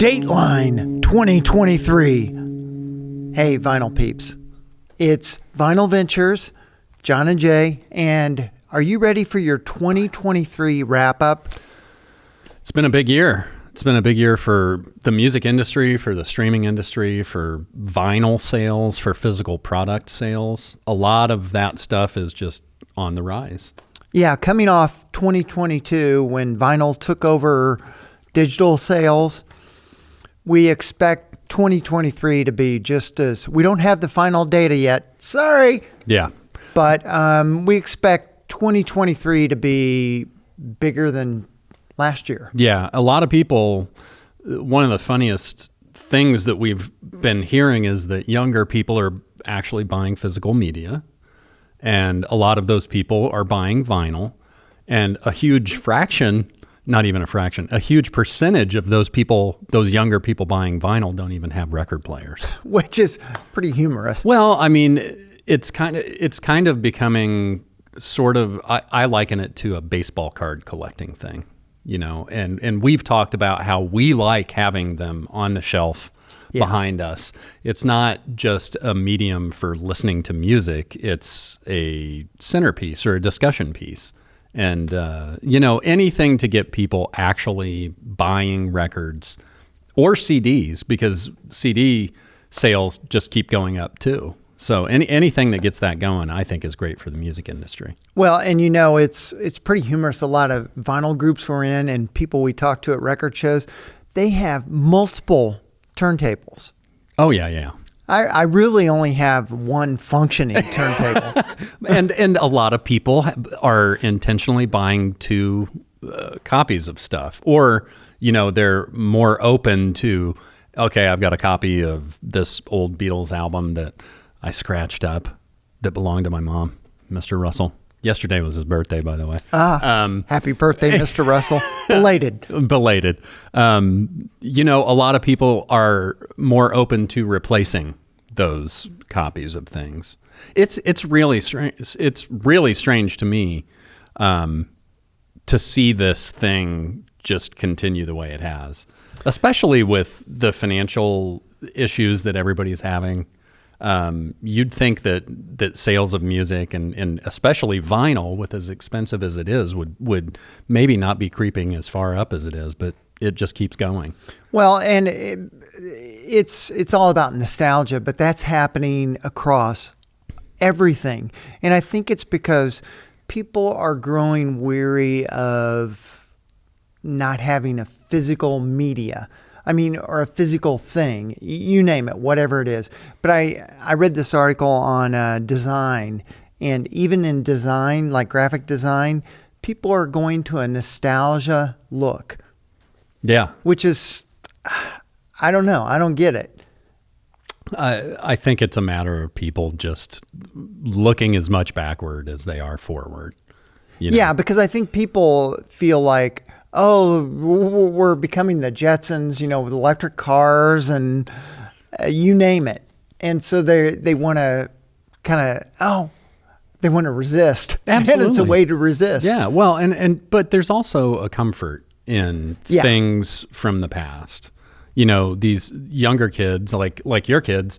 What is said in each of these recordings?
Dateline 2023. Hey, Vinyl Peeps. It's Vinyl Ventures, John and Jay, and are you ready for your 2023 wrap-up? It's been a big year. It's been a big year for the music industry, for the streaming industry, for vinyl sales, for physical product sales. A lot of that stuff is just on the rise. Yeah, coming off 2022 when vinyl took over digital sales, we expect 2023 to be just as... We don't have the final data yet. Sorry. Yeah. But we expect 2023 to be bigger than last year. Yeah. A lot of people, one of the funniest things that we've been hearing is that younger people are actually buying physical media. And a lot of those people are buying vinyl. And a huge fraction, not even a fraction, a huge percentage of those people, those younger people buying vinyl don't even have record players. Which is pretty humorous. Well, I mean, it's kind of becoming sort of, I liken it to a baseball card collecting thing, you know, and we've talked about how we like having them on the shelf behind us. It's not just a medium for listening to music. It's a centerpiece or a discussion piece. And, you know, anything to get people actually buying records or CDs, because CD sales just keep going up too. So anything that gets that going, I think, is great for the music industry. Well, and you know, it's pretty humorous. A lot of vinyl groups we're in and people we talk to at record shows, they have multiple turntables. Oh, yeah. I really only have one functioning turntable. and a lot of people are intentionally buying two copies of stuff. Or, you know, they're more open to, okay, I've got a copy of this old Beatles album that I scratched up that belonged to my mom, Mr. Russell. Yesterday was his birthday, by the way. Happy birthday, Mr. Russell. Belated. You know, a lot of people are more open to replacing those copies of things. It's really strange. It's really strange to me to see this thing just continue the way it has, especially with the financial issues that everybody's having. You'd think that sales of music and especially vinyl, with as expensive as it is, would maybe not be creeping as far up as it is, but it just keeps going. Well, and it's all about nostalgia, but that's happening across everything. And I think it's because people are growing weary of not having a physical media. I mean, or a physical thing, you name it, whatever it is. But I read this article on design, and even in design, like graphic design, people are going to a nostalgia look. Yeah. Which is, I don't know. I don't get it. I think it's a matter of people just looking as much backward as they are forward. You know? Yeah, because I think people feel like, oh, we're becoming the Jetsons, you know, with electric cars and you name it. And so they want to they want to resist. Absolutely. And it's a way to resist. Yeah, well, but there's also a comfort in things from the past. You know, these younger kids, like your kids,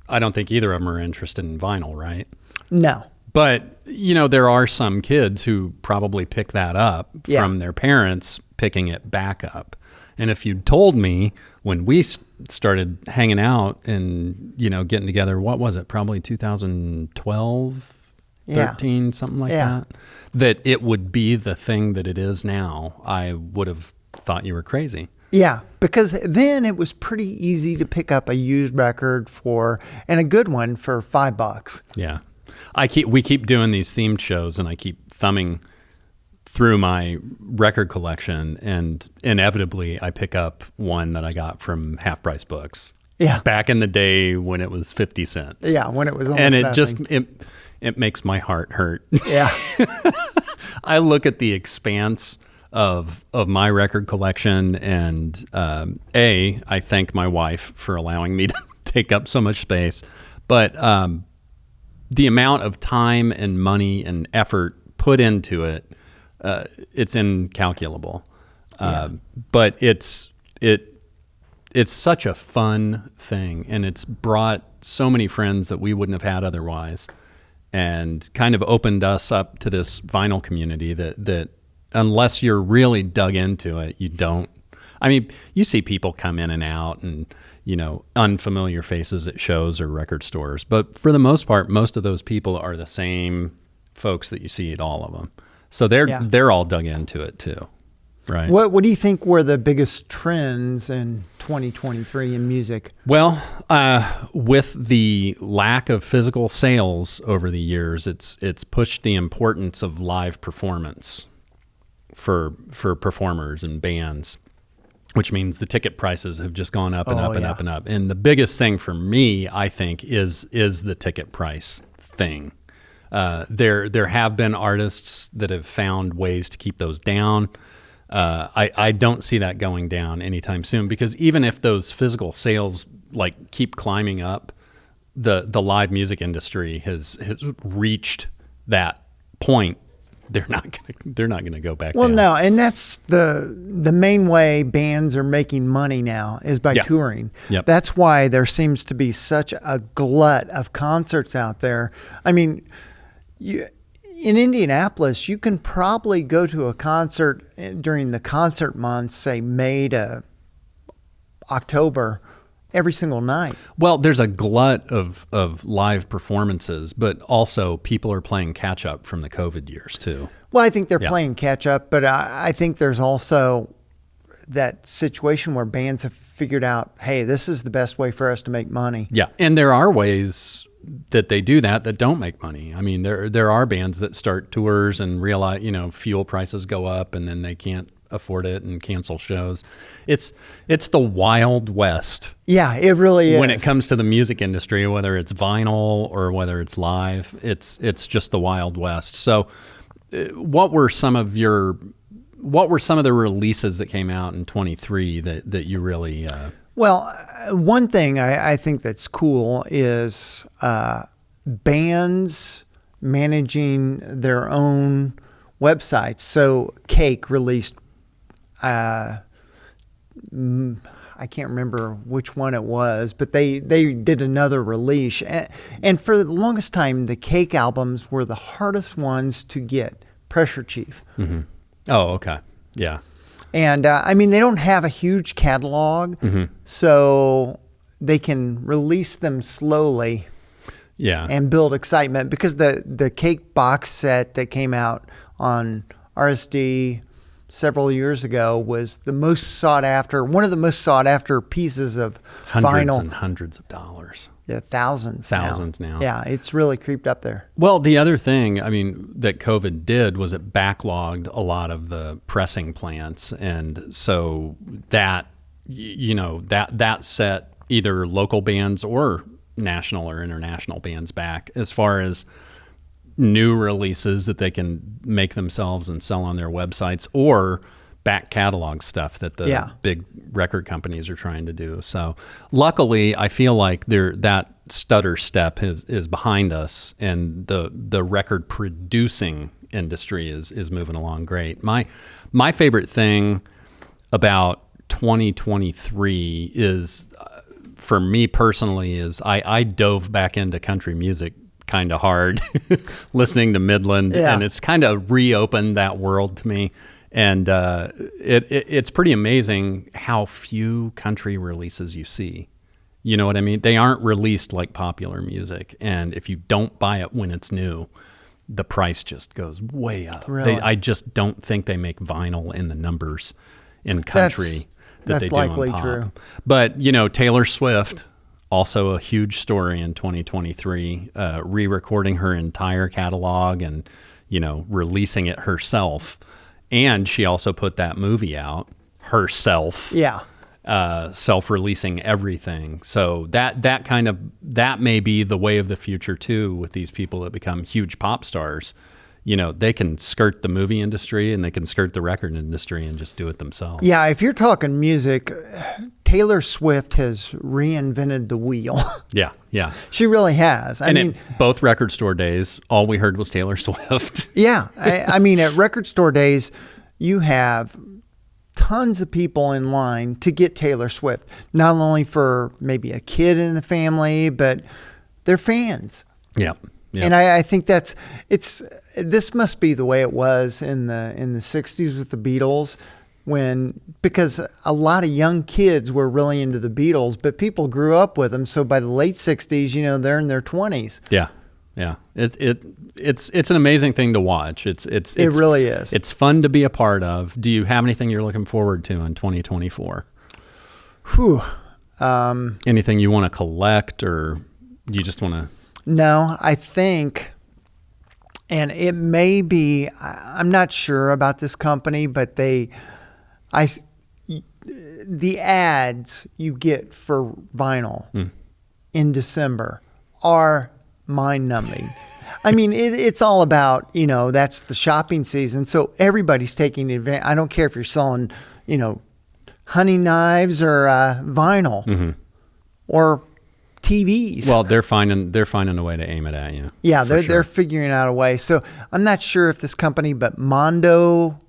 I don't think either of them are interested in vinyl, right? No. But, you know, there are some kids who probably pick that up from their parents picking it back up. And if you'd told me when we started hanging out and, you know, getting together, what was it? Probably 2012, 13, something like that it would be the thing that it is now, I would have thought you were crazy. Yeah, because then it was pretty easy to pick up a used record and a good one for $5. Yeah. We keep doing these themed shows, and I keep thumbing through my record collection, and inevitably I pick up one that I got from Half Price Books. Yeah. Back in the day when it was 50 cents. Yeah, when it was almost and it nothing. just it makes my heart hurt. Yeah. I look at the expanse of my record collection, and I thank my wife for allowing me to take up so much space, but the amount of time and money and effort put into it, it's incalculable. But it's such a fun thing, and it's brought so many friends that we wouldn't have had otherwise, and kind of opened us up to this vinyl community that unless you're really dug into it, you don't. I mean, you see people come in and out, and unfamiliar faces at shows or record stores, but for the most part, most of those people are the same folks that you see at all of them. So they're all dug into it too. Right. What do you think were the biggest trends in 2023 in music? Well, with the lack of physical sales over the years, it's pushed the importance of live performance for performers and bands, which means the ticket prices have just gone up and up and up and up. And the biggest thing for me, I think, is the ticket price thing. There have been artists that have found ways to keep those down. I don't see that going down anytime soon, because even if those physical sales keep climbing up, the live music industry has reached that point. They're not gonna go back. Well, down. no, and that's the main way bands are making money now is by touring. Yep. That's why there seems to be such a glut of concerts out there. I mean, in Indianapolis, you can probably go to a concert during the concert months, say May to October, every single night. Well, there's a glut of live performances, but also people are playing catch up from the COVID years too. Well, I think they're playing catch up, but I think there's also that situation where bands have figured out, hey, this is the best way for us to make money. Yeah, and there are ways that they do that don't make money. I mean, there are bands that start tours and realize, fuel prices go up and then they can't afford it and cancel shows. It's the Wild West. Yeah, it really is. When it comes to the music industry, whether it's vinyl or whether it's live, it's just the Wild West. So what were some of the releases that came out in 23 that you really Well, one thing I think that's cool is bands managing their own websites. So Cake released, I can't remember which one it was, but they did another release. And for the longest time, the Cake albums were the hardest ones to get. Pressure Chief. Mm-hmm. Oh, okay. Yeah. And I mean, they don't have a huge catalog, so they can release them slowly, and build excitement. Because the Cake box set that came out on RSD several years ago was the most sought after, one of the most sought after pieces of vinyl. And hundreds of dollars. Yeah, thousands now. Yeah, it's really creeped up there. Well, the other thing, I mean, that COVID did was it backlogged a lot of the pressing plants. And so that, that set either local bands or national or international bands back as far as new releases that they can make themselves and sell on their websites, or back catalog stuff that the big record companies are trying to do. So luckily, I feel like that stutter step is behind us, and the record producing industry is moving along great. My favorite thing about 2023 is, for me personally, is I dove back into country music kind of hard, listening to Midland, and it's kind of reopened that world to me. And it's pretty amazing how few country releases you see. You know what I mean? They aren't released like popular music. And if you don't buy it when it's new, the price just goes way up. Really? I just don't think they make vinyl in the numbers in country that they do likely in pop. true. But, Taylor Swift, also a huge story in 2023, re-recording her entire catalog and, releasing it herself. And she also put that movie out herself. Yeah. Self-releasing everything. So that may be the way of the future too, with these people that become huge pop stars. They can skirt the movie industry and they can skirt the record industry and just do it themselves. Yeah, if you're talking music, Taylor Swift has reinvented the wheel. Yeah. She really has. I mean, both record store days, all we heard was Taylor Swift. Yeah. I mean, at record store days, you have tons of people in line to get Taylor Swift, not only for maybe a kid in the family, but they're fans. Yeah. Yeah. And I think this must be the way it was in the 60s with the Beatles, because a lot of young kids were really into the Beatles, but people grew up with them. So by the late 60s, they're in their 20s. Yeah. Yeah. It's an amazing thing to watch. It really is. It's fun to be a part of. Do you have anything you're looking forward to in 2024? Whew. Anything you want to collect, or you just want to? No, I think, and it may be, I'm not sure about this company, but the ads you get for vinyl in December are mind-numbing. I mean, it's all about, that's the shopping season. So everybody's taking advantage. I don't care if you're selling, hunting knives or vinyl or TVs. Well, they're finding a way to aim it at you. Yeah, they're figuring out a way. So I'm not sure if this company, but Mondo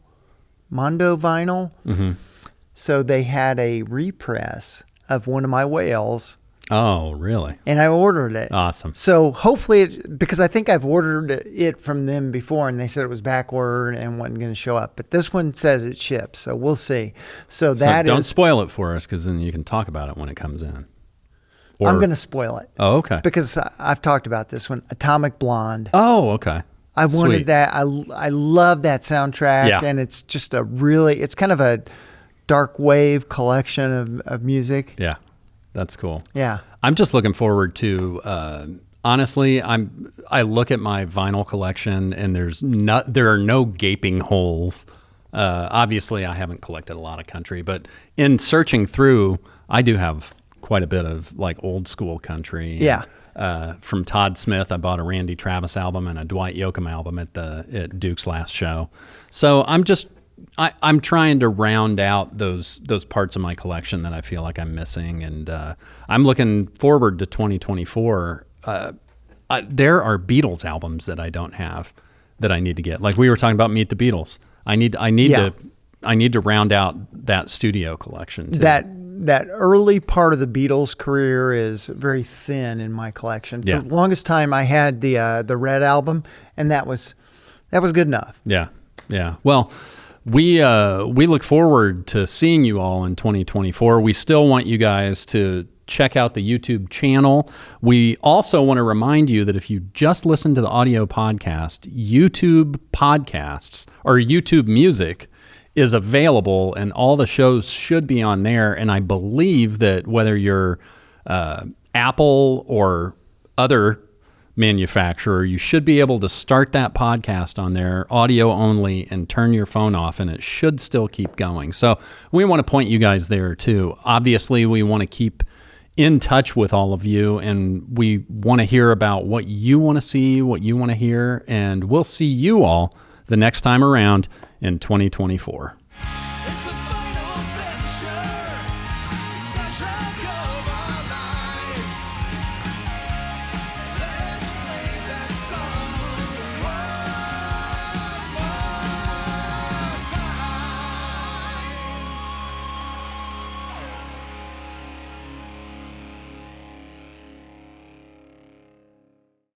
Vinyl. Mm-hmm. So they had a repress of one of my whales. Oh, really? And I ordered it. Awesome. So hopefully, because I think I've ordered it from them before, and they said it was back ordered and wasn't going to show up. But this one says it ships, so we'll see. So don't spoil it for us, because then you can talk about it when it comes in. I'm going to spoil it. Oh, okay. Because I've talked about this one, Atomic Blonde. Oh, okay. I wanted that. I love that soundtrack, and it's just it's kind of a dark wave collection of music. Yeah. That's cool. Yeah. I'm just looking forward to, honestly, I look at my vinyl collection, and there are no gaping holes. Obviously I haven't collected a lot of country, but in searching through, I do have quite a bit of like old school country. Yeah. From Todd Smith, I bought a Randy Travis album and a Dwight Yoakam album at Duke's last show. So I'm trying to round out those parts of my collection that I feel like I'm missing, and I'm looking forward to 2024. There are Beatles albums that I don't have that I need to get. Like we were talking about Meet the Beatles. I need to round out that studio collection too. That early part of the Beatles' career is very thin in my collection. For the longest time, I had the Red album, and that was good enough. Yeah, yeah. Well, we look forward to seeing you all in 2024. We still want you guys to check out the YouTube channel. We also want to remind you that if you just listen to the audio podcast, YouTube podcasts or YouTube music is available, and all the shows should be on there. And I believe that whether you're Apple or other manufacturer, you should be able to start that podcast on there, audio only, and turn your phone off, and it should still keep going. So we want to point you guys there too. Obviously, we want to keep in touch with all of you, and we want to hear about what you want to see, what you want to hear, and we'll see you all the next time around in 2024.